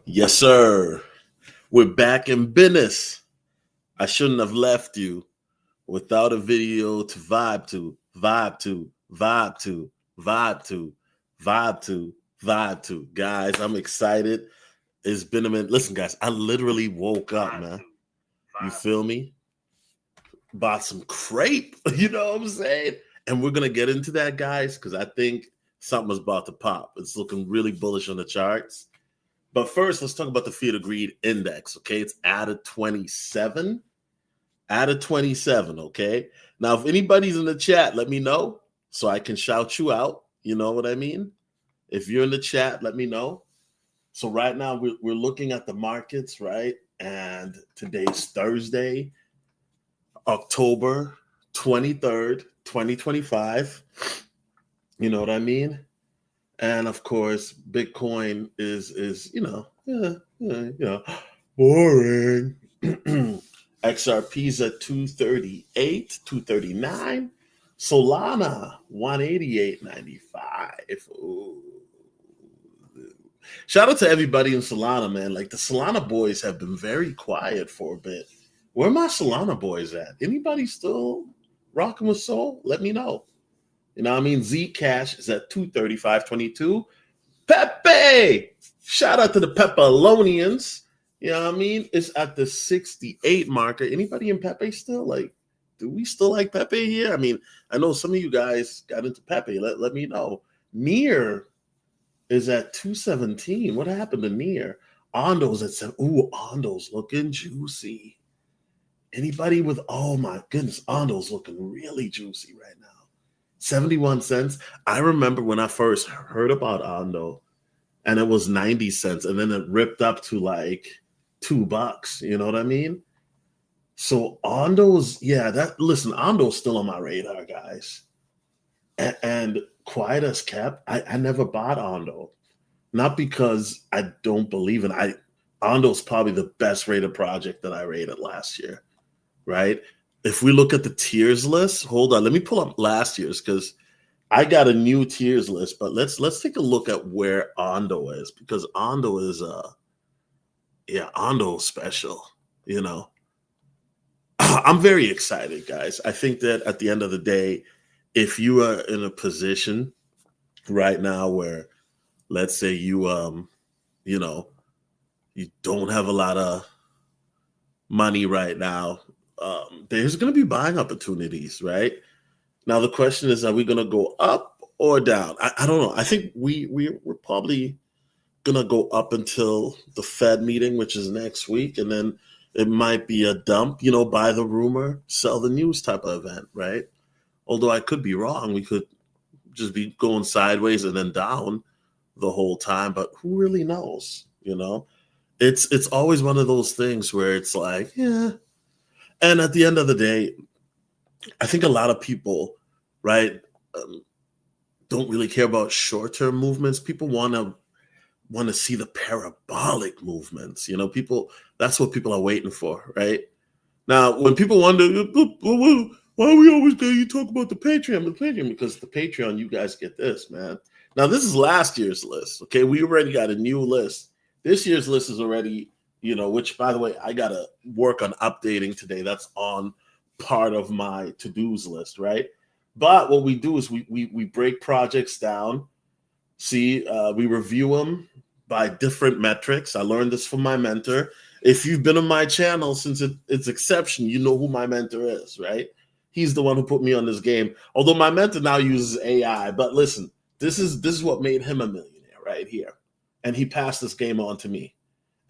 Yes, sir. We're back in business. I shouldn't have left you without a video to vibe to, vibe to, vibe to, vibe to, vibe to, vibe to. Guys, I'm excited. It's been a minute. Listen, guys, I literally woke up, man. You feel me? Bought some crepe. You know what I'm saying? And we're gonna get into that, guys, because I think something's about to pop. It's looking really bullish on the charts. But first, let's talk about the Fear to Greed Index. Okay, it's at a 27. At a 27. Okay. Now, if anybody's in the chat, let me know so I can shout you out. You know what I mean? If you're in the chat, let me know. So right now we're looking at the markets, right? And today's Thursday, October 23rd, 2025. You know what I mean? And of course, Bitcoin is boring. XRP's at 238, 239. Solana 188.95. Ooh. Shout out to everybody in Solana, man. Like the Solana boys have been very quiet for a bit. Where are my Solana boys at? Anybody still rocking with Sol? Let me know. You know what I mean? Zcash is at 235.22. Pepe! Shout out to the Pepalonians. You know what I mean? It's at the 68 marker. Anybody in Pepe still? Like, do we still like Pepe here? I mean, I know some of you guys got into Pepe. Let me know. Near is at 217. What happened to Near? Ondo's at 7. Ooh, Ondo's looking juicy. Anybody with, oh my goodness, Ondo's looking really juicy right now. 71 cents. I remember when I first heard about Ondo and it was 90 cents and then it ripped up to like $2. You know what I mean? So Ondo's, Ondo's still on my radar, guys. And quiet as kept, I never bought Ondo. Not because I don't believe in it. Ondo's probably the best rated project that I rated last year, right? If we look at the tiers list, hold on, let me pull up last year's because I got a new tiers list, but let's take a look at where Ondo is because Ondo is Ondo special, you know. I'm very excited, guys. I think that at the end of the day, if you are in a position right now where let's say you you don't have a lot of money right now, there's going to be buying opportunities, right? Now the question is, are we going to go up or down? I don't know. I think we're probably going to go up until the Fed meeting, which is next week, and then it might be a dump, buy the rumor, sell the news type of event, right? Although I could be wrong. We could just be going sideways and then down the whole time, but who really knows, It's always one of those things where it's like, yeah. And at the end of the day, I think a lot of people, right, don't really care about short-term movements. People want to see the parabolic movements. People, that's what people are waiting for, right? Now, when people wonder, why are we always there? You talk about the Patreon, because the Patreon, you guys get this, man. Now, this is last year's list, okay? We already got a new list. This year's list is already, which, by the way, I got to work on updating today. That's on part of my to-dos list, right? But what we do is we break projects down. See, we review them by different metrics. I learned this from my mentor. If you've been on my channel since its inception, you know who my mentor is, right? He's the one who put me on this game. Although my mentor now uses AI, but listen, this is what made him a millionaire right here. And he passed this game on to me.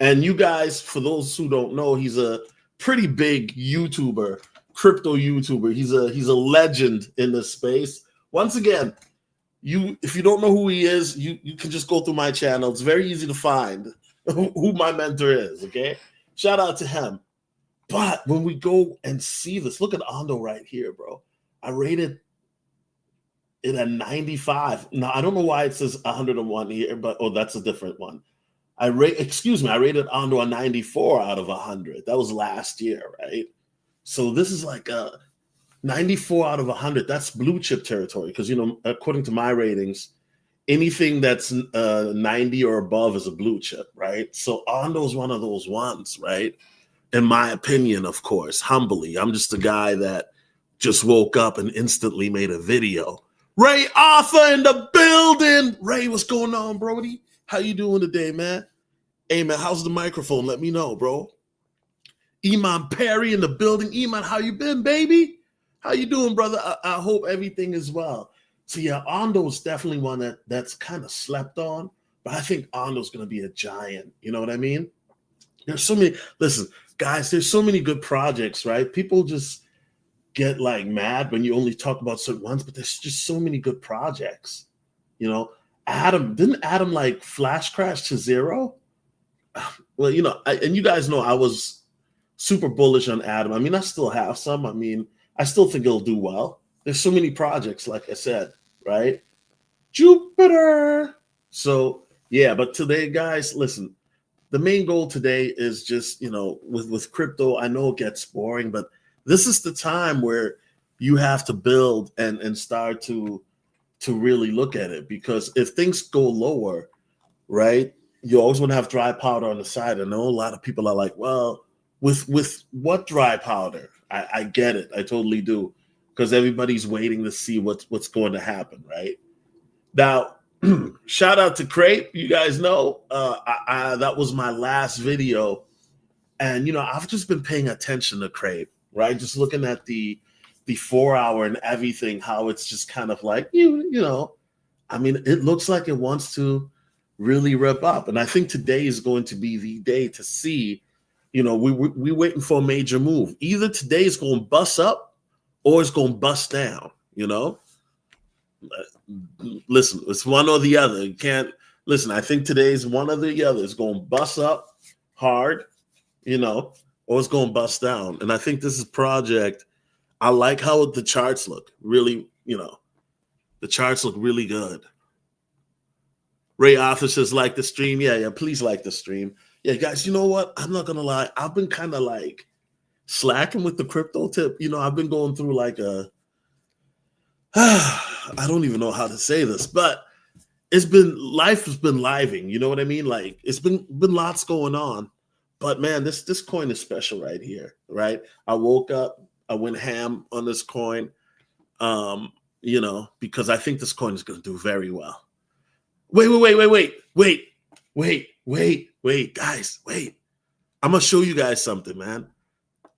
And you guys, for those who don't know, he's a pretty big YouTuber, crypto YouTuber. He's a legend in this space. Once again, if you don't know who he is, you can just go through my channel. It's very easy to find who my mentor is, okay? Shout out to him. But when we go and see this, look at Ondo right here, bro. I rated it at 95. Now, I don't know why it says 101 here, but, that's a different one. I rated Ondo a 94 out of 100. That was last year, right? So this is like a 94 out of 100. That's blue chip territory because, according to my ratings, anything that's 90 or above is a blue chip, right? So Ondo's one of those ones, right? In my opinion, of course, humbly. I'm just a guy that just woke up and instantly made a video. Ray Arthur in the building. Ray, what's going on, Brody? How you doing today, man? Hey, man, how's the microphone? Let me know, bro. Iman Perry in the building. Iman, how you been, baby? How you doing, brother? I hope everything is well. So yeah, Ondo is definitely one that's kind of slept on, but I think Ondo's going to be a giant. You know what I mean? There's so many. Listen, guys, there's so many good projects, right? People just get like mad when you only talk about certain ones, but there's just so many good projects. You know, didn't Adam like flash crash to zero? Well, you know, and you guys know I was super bullish on Adam. I mean, I still have some. I mean, I still think he'll do well. There's so many projects, like I said, right? Jupiter. So yeah, but today, guys, listen, the main goal today is just, you know, with crypto, I know it gets boring, but this is the time where you have to build and start to really look at it, because if things go lower, right, you always want to have dry powder on the side. I know a lot of people are like, well, with what dry powder? I get it. I totally do, because everybody's waiting to see what's going to happen, right? Now, shout out to Crepe. You guys know that was my last video, and you know I've just been paying attention to Crepe, right? Just looking at the 4 hour and everything, how it's just kind of like you know, I mean, it looks like it wants to really rip up, and I think today is going to be the day to see. You know, we waiting for a major move. Either today is going to bust up or it's going to bust down. You know. Listen, it's one or the other. You can't listen. I think today's one or the other. It's going to bust up hard, you know, or it's going to bust down. And I think this is project. I like how the charts look. Really, you know, the charts look really good. Ray Arthur says, like the stream. Yeah. Please like the stream. Yeah, guys, you know what? I'm not going to lie. I've been kind of like slacking with the crypto tip. You know, I've been going through like I don't even know how to say this, but life has been living. You know what I mean? Like it's been lots going on, but man, this coin is special right here, right? I woke up, I went ham on this coin, you know, because I think this coin is going to do very well. Wait, guys, wait. I'm going to show you guys something, man.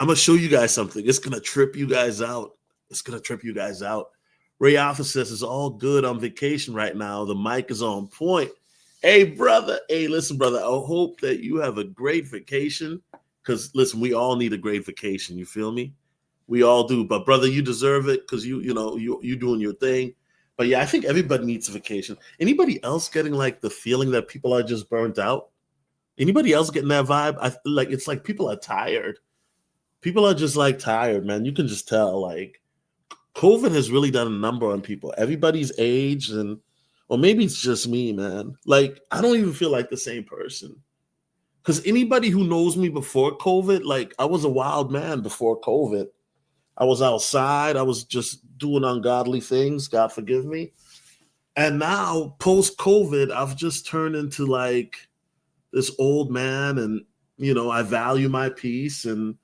I'm going to show you guys something. It's going to trip you guys out. Ray Alpha says it's all good on vacation right now. The mic is on point. Hey, brother. Hey, listen, brother. I hope that you have a great vacation, because, listen, we all need a great vacation. You feel me? We all do. But, brother, you deserve it, because you doing your thing. But, yeah, I think everybody needs a vacation. Anybody else getting, like, the feeling that people are just burnt out? Anybody else getting that vibe? It's like people are tired. People are just, like, tired, man. You can just tell, like, COVID has really done a number on people. Everybody's aged, or maybe it's just me, man. Like, I don't even feel like the same person. Because anybody who knows me before COVID, like, I was a wild man before COVID. I was outside. I was just doing ungodly things. God forgive me. And now, post-COVID, I've just turned into, like, this old man. And, you know, I value my peace, and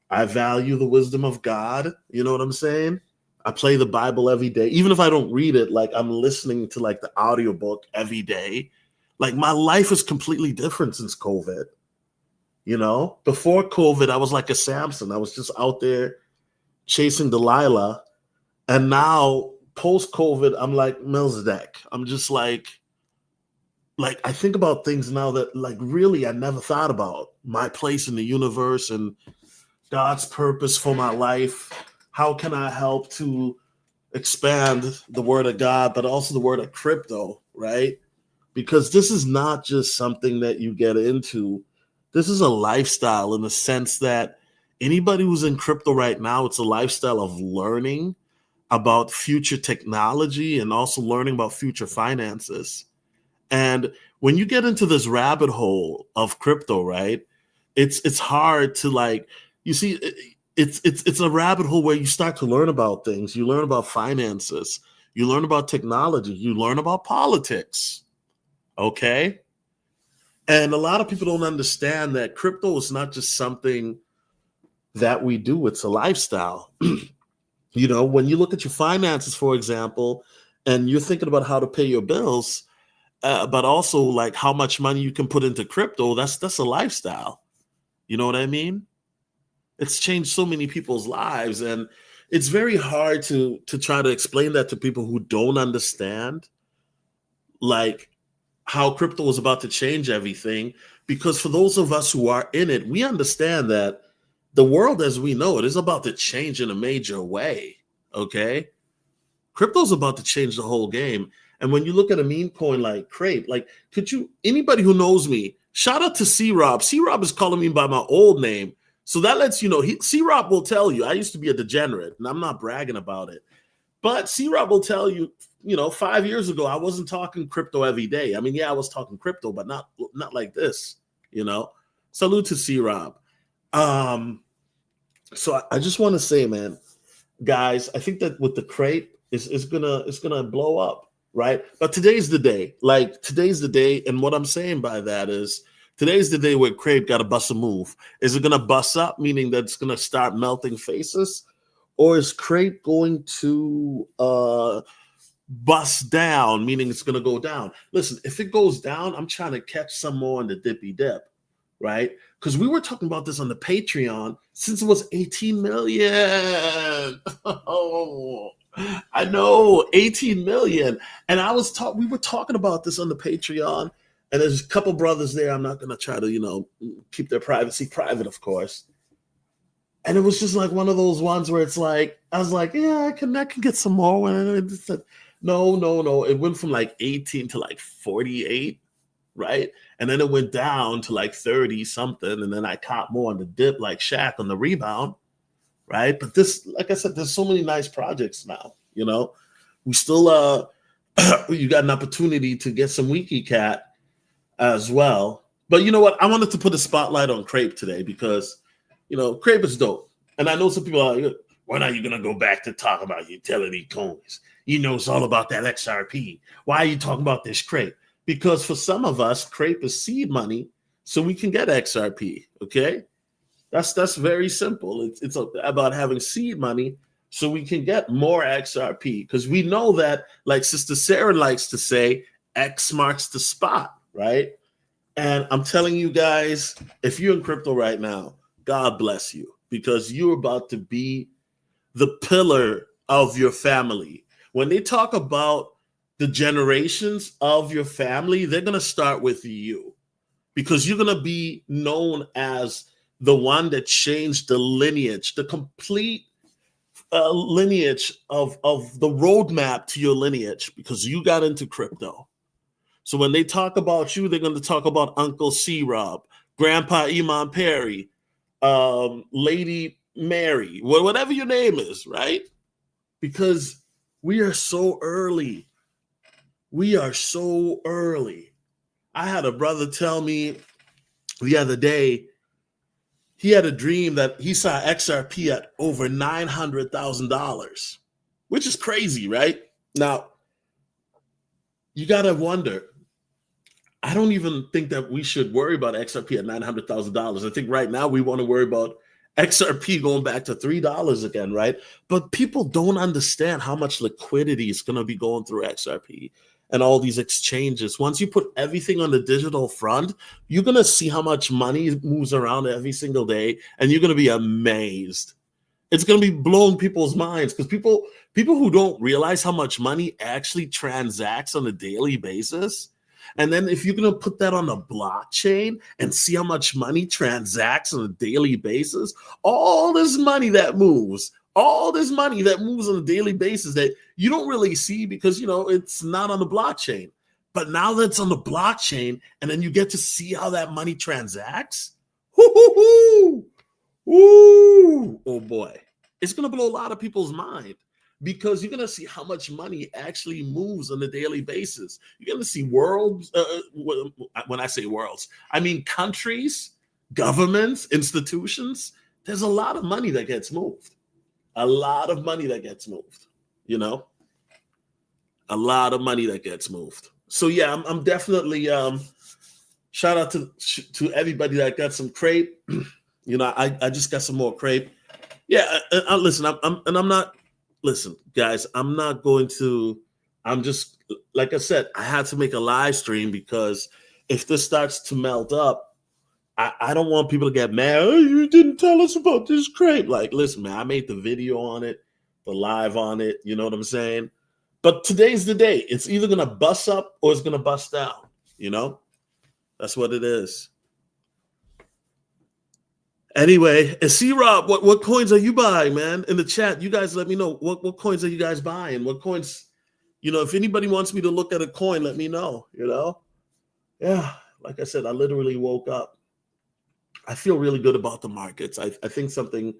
I value the wisdom of God. You know what I'm saying? I play the Bible every day. Even if I don't read it, like I'm listening to like the audiobook every day. Like my life is completely different since COVID. You know, before COVID, I was like a Samson. I was just out there chasing Delilah. And now post COVID, I'm like Melchizedek. I'm just like I think about things now that like really I never thought about. My place in the universe and God's purpose for my life. How can I help to expand the word of God, but also the word of crypto, right? Because this is not just something that you get into. This is a lifestyle in the sense that anybody who's in crypto right now, it's a lifestyle of learning about future technology and also learning about future finances. And when you get into this rabbit hole of crypto, right, it's hard to like, you see, it's a rabbit hole where you start to learn about things. You learn about finances. you learn about technology, you learn about politics. Okay. And a lot of people don't understand that crypto is not just something that we do, it's a lifestyle. When you look at your finances, for example, and you're thinking about how to pay your bills, but also like how much money you can put into crypto, that's a lifestyle. You know what I mean? It's changed so many people's lives, and it's very hard to try to explain that to people who don't understand, like how crypto is about to change everything. Because for those of us who are in it, we understand that the world as we know it is about to change in a major way. Okay, crypto's about to change the whole game. And when you look at a meme coin like Crepe, like, anybody who knows me, shout out to C Rob. C Rob is calling me by my old name. So that lets you know, C Rob will tell you, I used to be a degenerate, and I'm not bragging about it. But C Rob will tell you, 5 years ago, I wasn't talking crypto every day. I mean, yeah, I was talking crypto, but not like this, Salute to C Rob. So I just want to say, man, guys, I think that with the Crepe, it's gonna blow up, right? But today's the day. Like, today's the day, and what I'm saying by that is today's the day where Crepe got to bust a move. Is it gonna bust up, meaning that it's gonna start melting faces, or is Crepe going to bust down, meaning it's gonna go down? Listen, if it goes down, I'm trying to catch some more in the dippy dip, right? Because we were talking about this on the Patreon since it was 18 million. Oh, I know, 18 million. And we were talking about this on the Patreon, and there's a couple brothers there. I'm not going to try to, keep their privacy private, of course. And it was just like one of those ones where it's like, I was like, yeah, I can get some more. And it said, no. It went from like 18 to like 48. Right. And then it went down to like 30 something. And then I caught more on the dip, like Shaq on the rebound. Right. But this, like I said, there's so many nice projects now. We still, you got an opportunity to get some WikiCat as well. But you know what? I wanted to put a spotlight on Crepe today because, Crepe is dope. And I know some people are like, when are you going to go back to talk about utility coins? It's all about that XRP. Why are you talking about this Crepe? Because for some of us, Crepe is seed money, so we can get XRP. Okay, that's very simple. It's about having seed money so we can get more XRP. Because we know that, like Sister Sarah likes to say, X marks the spot, right? And I'm telling you guys, if you're in crypto right now, God bless you, because you're about to be the pillar of your family. When they talk about the generations of your family, they're going to start with you, because you're going to be known as the one that changed the lineage, the complete lineage of the roadmap to your lineage, because you got into crypto. So when they talk about you, they're going to talk about Uncle C Rob, Grandpa Iman Perry, Lady Mary, whatever your name is, right? Because we are so early. We are so early. I had a brother tell me the other day, he had a dream that he saw XRP at over $900,000, which is crazy, right? Now, you got to wonder, I don't even think that we should worry about XRP at $900,000. I think right now we want to worry about XRP going back to $3 again, right? But people don't understand how much liquidity is going to be going through XRP and all these exchanges. Once you put everything on the digital front, you're going to see how much money moves around every single day, and you're going to be amazed. It's going to be blowing people's minds, because people who don't realize how much money actually transacts on a daily basis. And then if you're going to put that on the blockchain and see how much money transacts on a daily basis, all this money that moves on a daily basis that you don't really see because, it's not on the blockchain. But now that it's on the blockchain, and then you get to see how that money transacts. Ooh, oh boy. It's going to blow a lot of people's mind, because you're going to see how much money actually moves on a daily basis. You're going to see worlds. When I say worlds, I mean countries, governments, institutions. There's a lot of money that gets moved. A lot of money that gets moved, A lot of money that gets moved. So yeah, I'm definitely shout out to everybody that got some crepe. I just got some more crepe. Yeah, listen, I'm not. Listen, guys, I'm not going to. I'm just like I said. I had to make a live stream because if this starts to melt up, I don't want people to get mad. Oh, you didn't tell us about this crepe. Like, listen, man, I made the video on it, the live on it. You know what I'm saying? But today's the day. It's either gonna bust up or it's gonna bust down. You know, that's what it is. Anyway, and C Rob, what coins are you buying, man? In the chat, you guys let me know what coins are you guys buying? What coins, if anybody wants me to look at a coin, let me know, Yeah, like I said, I literally woke up. I feel really good about the markets. I think something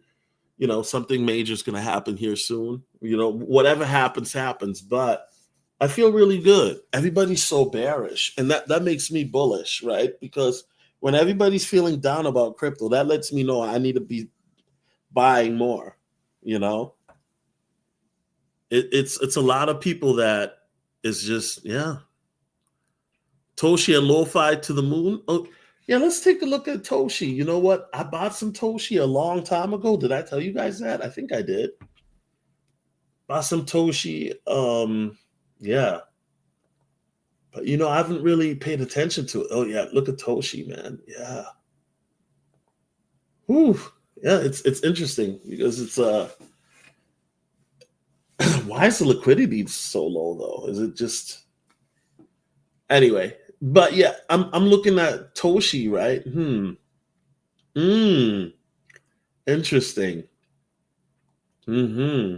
major is gonna happen here soon. Whatever happens, but I feel really good. Everybody's so bearish, and that makes me bullish, right? Because when everybody's feeling down about crypto, that lets me know I need to be buying more. It's a lot of people that is just Toshi and Lo-Fi to the moon. Oh yeah, let's take a look at Toshi. You know what? I bought some Toshi a long time ago. Did I tell you guys that? I think I did. Bought some Toshi. Yeah. But I haven't really paid attention to it. Oh yeah, look at Toshi, man. Yeah. Whew. Yeah, it's interesting because it's why is the liquidity so low though? Is it just anyway? But yeah, I'm looking at Toshi, right? Interesting. Mm-hmm.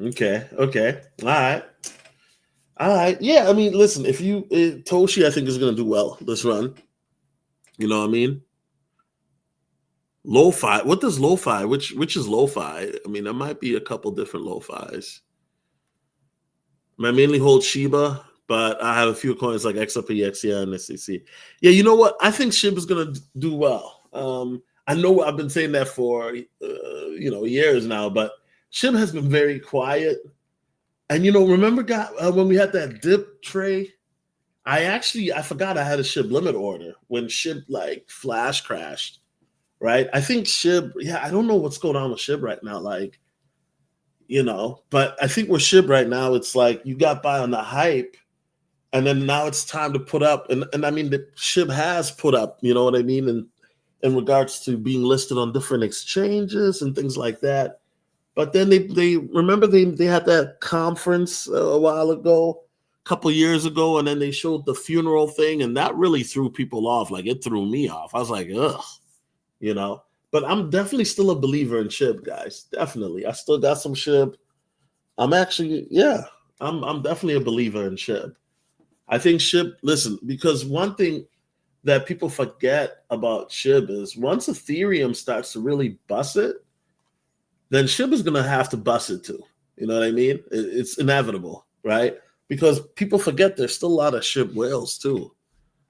Okay. Okay. All right. All right. Yeah. I mean, listen. If you Toshi, I think is going to do well this run. You know what I mean? Lo-fi. What does lo-fi? Which is lo-fi? I mean, there might be a couple different lo-fis. I mainly hold Shiba, but I have a few coins like XRP, XCI, and SCC. Yeah, you know what? I think Shiba is going to do well. I know I've been saying that for years now, but SHIB has been very quiet. And remember, when we had that dip tray, I forgot I had a SHIB limit order when SHIB like flash crashed, right? I think SHIB, I don't know what's going on with SHIB right now, but I think with SHIB right now, it's like you got by on the hype, and then now it's time to put up, and I mean the SHIB has put up, you know what I mean, and in regards to being listed on different exchanges and things like that. But then they remember they had that conference a while ago, a couple years ago, and then they showed the funeral thing, and that really threw people off. Like it threw me off. I was like, ugh, But I'm definitely still a believer in SHIB, guys. Definitely, I still got some SHIB. I'm actually, I'm definitely a believer in SHIB. I think SHIB. Listen, because one thing that people forget about SHIB is once Ethereum starts to really bust it, then SHIB is going to have to bust it too. You know what I mean? It's inevitable, right? Because people forget there's still a lot of SHIB whales too.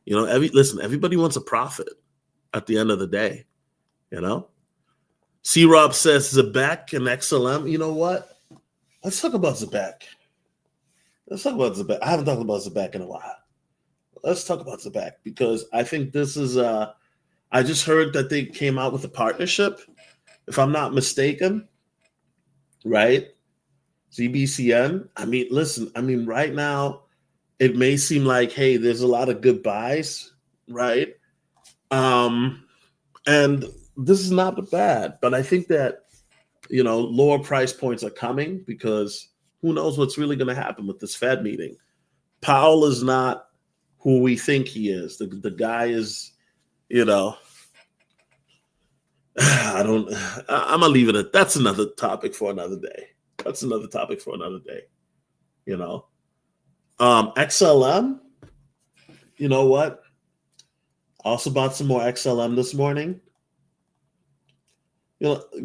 Everybody wants a profit at the end of the day, C Rob says Zebek and XLM. You know what? Let's talk about Zebek. I haven't talked about Zebek in a while. Let's talk about Zebek because I think this is I just heard that they came out with a partnership, if I'm not mistaken, right? ZBCN. I mean, listen, right now it may seem like, hey, there's a lot of good buys, right? And this is not bad, but I think that, lower price points are coming because who knows what's really going to happen with this Fed meeting. Powell is not who we think he is. The guy is, I'm gonna leave it at that's another topic for another day. XLM, you know what? Also bought some more XLM this morning.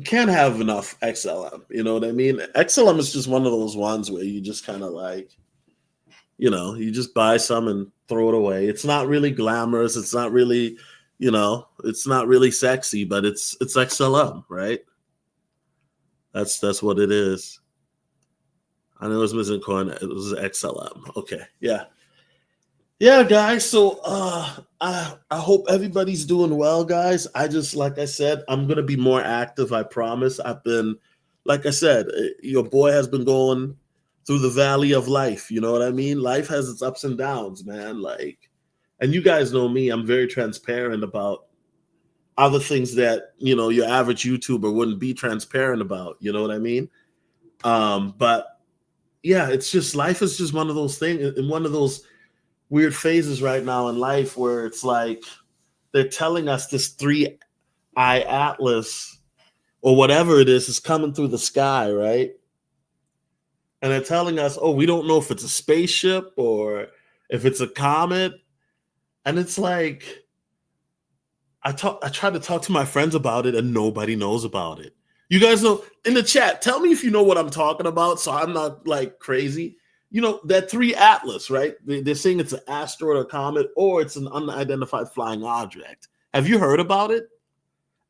Can't have enough XLM. You know what I mean? XLM is just one of those ones where you just kind of like, you just buy some and throw it away. It's not really glamorous. It's not really, it's not really sexy, but it's XLM, right? That's what it is. I know it was missing coin. It was XLM. Okay, yeah, yeah, guys. So I hope everybody's doing well, guys. I just like I said, I'm gonna be more active. I promise. I've been, like I said, your boy has been going through the valley of life. You know what I mean? Life has its ups and downs, man. Like, and you guys know me. I'm very transparent about other things that your average YouTuber wouldn't be transparent about. You know what I mean? But yeah, it's just life is just one of those things, and one of those weird phases right now in life where it's like they're telling us this three-eye atlas or whatever it is coming through the sky, right? And they're telling us, oh, we don't know if it's a spaceship or if it's a comet. And it's like I try to talk to my friends about it and nobody knows about it. You guys know in the chat, tell me if you know what I'm talking about so I'm not like crazy. That three atlas, right? They're saying it's an asteroid or comet or it's an unidentified flying object. Have you heard about it?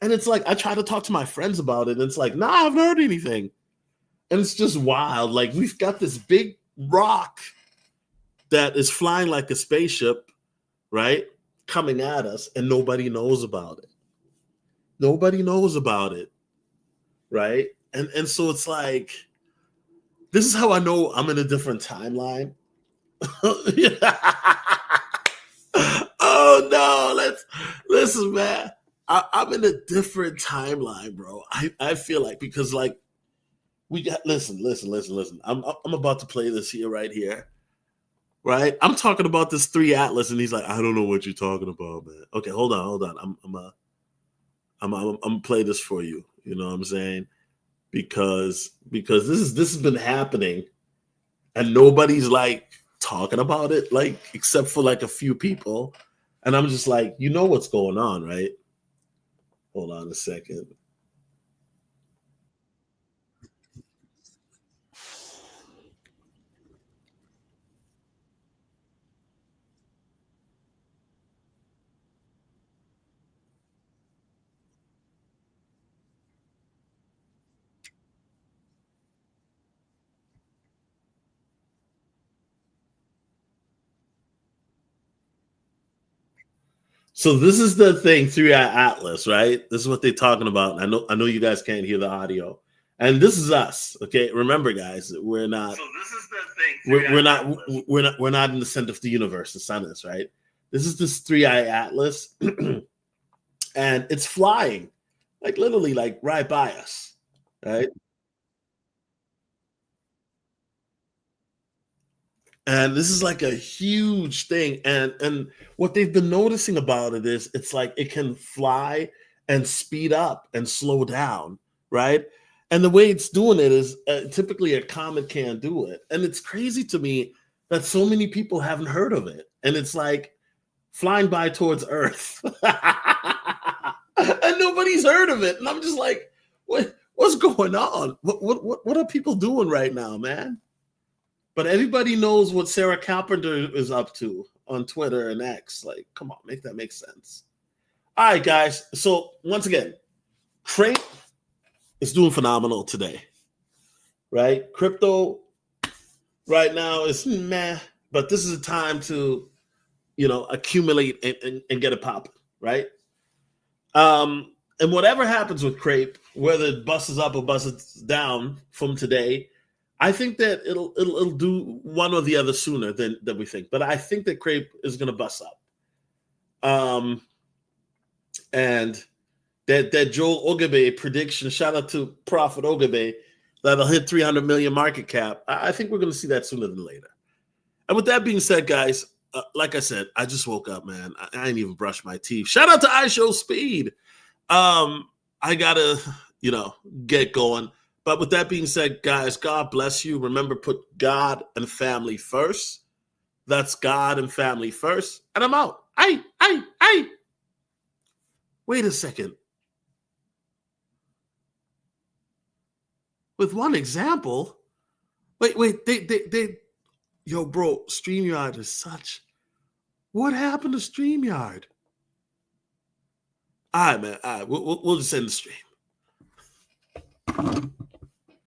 And it's like I try to talk to my friends about it, and it's like, nah, I haven't heard anything. And it's just wild. Like we've got this big rock that is flying like a spaceship, right? Coming at us, and nobody knows about it. Nobody knows about it, right? And so it's like, this is how I know I'm in a different timeline. Oh no, let's listen, man. I'm in a different timeline, bro. I feel like because like we got listen. I'm about to play this here right here. Right? I'm talking about this three atlas, and he's like, I don't know what you're talking about, man. Okay, hold on. I'm gonna play this for you. You know what I'm saying? Because this has been happening, and nobody's like talking about it, like except for like a few people. And I'm just like, you know what's going on, right? Hold on a second. So this is the thing, three-eye atlas, right? This is what they're talking about. I know you guys can't hear the audio. And this is us. Okay. Remember, guys, we're not. So this is the thing. We're not in the center of the universe. The sun is, right? This is this three-eye atlas, and it's flying, like literally, like right by us, right? And this is like a huge thing. And what they've been noticing about it is it's like it can fly and speed up and slow down, right? And the way it's doing it is typically a comet can't do it. And it's crazy to me that so many people haven't heard of it. And it's like flying by towards Earth. And nobody's heard of it. And I'm just like, what's going on? What are people doing right now, man? But everybody knows what Sarah Carpenter is up to on Twitter and X. Like, come on, make that make sense. All right, guys. So once again, Crepe is doing phenomenal today, right? Crypto right now is meh, but this is a time to, accumulate and get it popping, right? And whatever happens with Crepe, whether it busts up or busts down from today, I think that it'll do one or the other sooner than we think. But I think that Crepe is going to bust up. And that Joel Ogabe prediction, shout out to Prophet Ogabe, that'll hit 300 million market cap. I think we're going to see that sooner than later. And with that being said, guys, like I said, I just woke up, man. I ain't even brushed my teeth. Shout out to iShow Speed. I gotta, get going. But with that being said, guys, God bless you. Remember, put God and family first. That's God and family first. And I'm out. Hey. Wait a second. With one example. Wait. They. Yo, bro, StreamYard is such. What happened to StreamYard? All right, man. All right, we'll just end the stream.